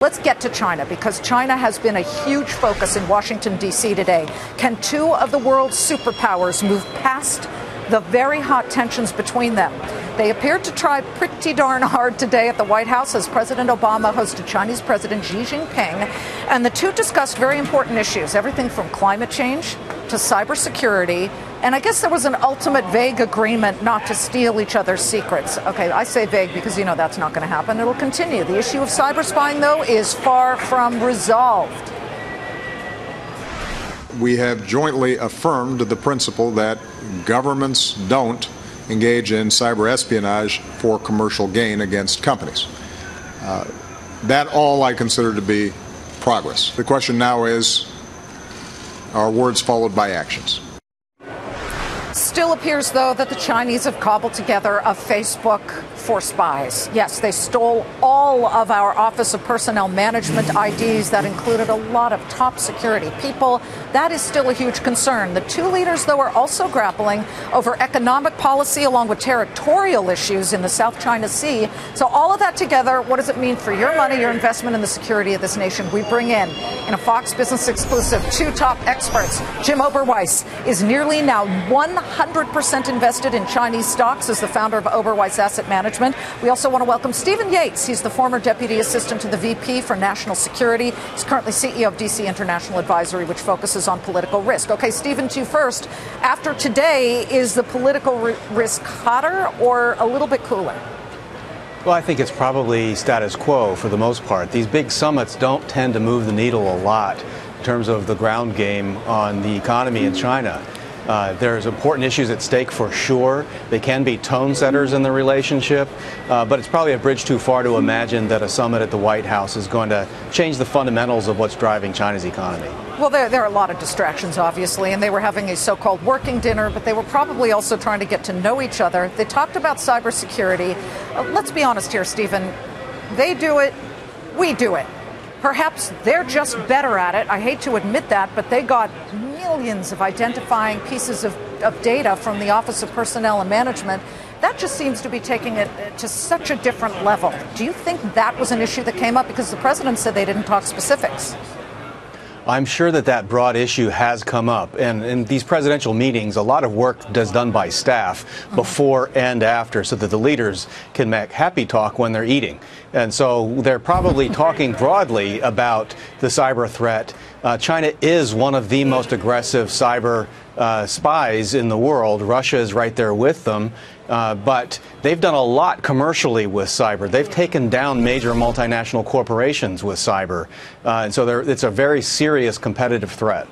Let's get to China, because China has been a huge focus in Washington, D.C. today. Can two of the world's superpowers move past the very hot tensions between them? They appeared to try pretty darn hard today at the White House as President Obama hosted Chinese President Xi Jinping. And the two discussed very important issues, everything from climate change to cybersecurity. And I guess there was an ultimate vague agreement not to steal each other's secrets. Okay, I say vague because, you know, that's not going to happen. It'll continue. The issue of cyber spying, though, is far from resolved. We have jointly affirmed the principle that governments don't engage in cyber espionage for commercial gain against companies. That all I consider to be progress. The question now is, are words followed by actions? Still appears, though, that the Chinese have cobbled together a Facebook for spies. Yes, they stole all of our Office of Personnel Management IDs. That included a lot of top security people. That is still a huge concern. The two leaders, though, are also grappling over economic policy along with territorial issues in the South China Sea. So all of that together, what does it mean for your money, your investment in the security of this nation? We bring in a Fox Business exclusive, two top experts. Jim Oberweis is nearly now 100% invested in Chinese stocks as the founder of Oberweis Asset Management. We also want to welcome Stephen Yates. He's the former Deputy Assistant to the VP for National Security. He's currently CEO of DC International Advisory, which focuses on political risk. Okay, Stephen, to you first. After today, is the political risk hotter or a little bit cooler? Well, I think it's probably status quo for the most part. These big summits don't tend to move the needle a lot in terms of the ground game on the economy in China. There's important issues at stake for sure. They can be tone setters in the relationship, but it's probably a bridge too far to imagine that a summit at the White House is going to change the fundamentals of what's driving China's economy. Well, there are a lot of distractions, obviously, and they were having a so-called working dinner, but they were probably also trying to get to know each other. They talked about cybersecurity. Let's be honest here, Stephen. They do it, we do it. Perhaps they're just better at it. I hate to admit that, but they got millions of identifying pieces of data from the Office of Personnel and Management. That just seems to be taking it to such a different level. Do you think that was an issue that came up? Because the president said they didn't talk specifics. I'm sure that broad issue has come up. And in these presidential meetings, a lot of work is done by staff before and after so that the leaders can make happy talk when they're eating. And so they're probably talking broadly about the cyber threat. China is one of the most aggressive cyber spies in the world. Russia is right there with them. But they've done a lot commercially with cyber. They've taken down major multinational corporations with cyber. And so it's a very serious competitive threat.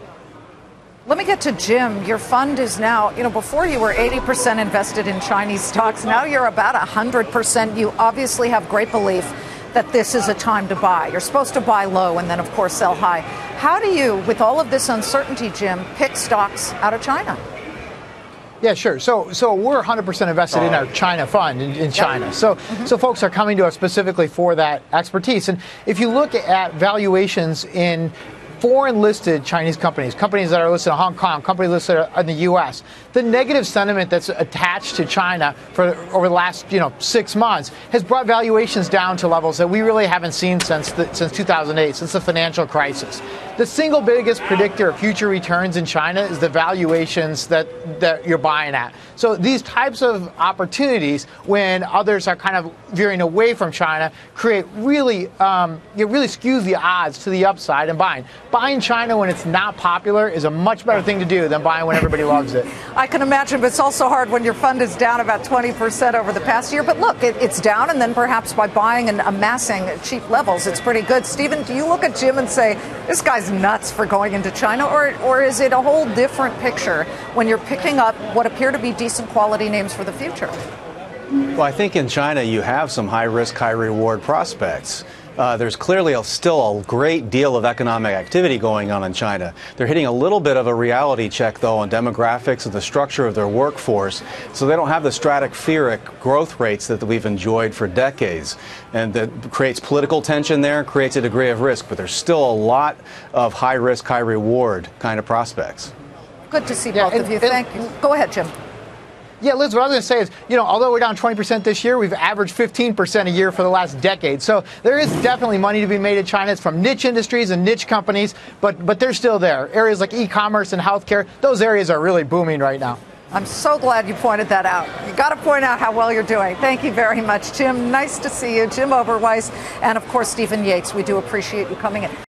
Let me get to Jim. Your fund is now, before you were 80% invested in Chinese stocks. Now you're about 100%. You obviously have great belief that this is a time to buy. You're supposed to buy low and then, of course, sell high. How do you, with all of this uncertainty, Jim, pick stocks out of China? Yeah, sure. So we're 100% invested in our China fund in China. So folks are coming to us specifically for that expertise. And if you look at valuations in foreign listed Chinese companies that are listed in Hong Kong, companies listed in the U.S., the negative sentiment that's attached to China for over the last 6 months has brought valuations down to levels that we really haven't seen since 2008, since the financial crisis. The single biggest predictor of future returns in China is the valuations that you're buying at. So these types of opportunities, when others are kind of veering away from China, create really skews the odds to the upside and buying. Buying China when it's not popular is a much better thing to do than buying when everybody loves it. I can imagine, but it's also hard when your fund is down about 20% over the past year. But look, it's down, and then perhaps by buying and amassing at cheap levels, it's pretty good. Stephen, do you look at Jim and say, this guy's nuts for going into China, or is it a whole different picture when you're picking up what appear to be decent quality names for the future? Well, I think in China you have some high-risk, high-reward prospects. There's clearly still a great deal of economic activity going on in China. They're hitting a little bit of a reality check, though, on demographics and the structure of their workforce, so they don't have the stratospheric growth rates that we've enjoyed for decades. And that creates political tension there, creates a degree of risk, but there's still a lot of high-risk, high-reward kind of prospects. Good to see both of you. Thank you. Go ahead, Jim. Yeah, Liz, what I was going to say is, although we're down 20% this year, we've averaged 15% a year for the last decade. So there is definitely money to be made in China. It's from niche industries and niche companies, but they're still there. Areas like e-commerce and healthcare, those areas are really booming right now. I'm so glad you pointed that out. You got to point out how well you're doing. Thank you very much, Jim. Nice to see you, Jim Oberweis, and of course, Stephen Yates. We do appreciate you coming in.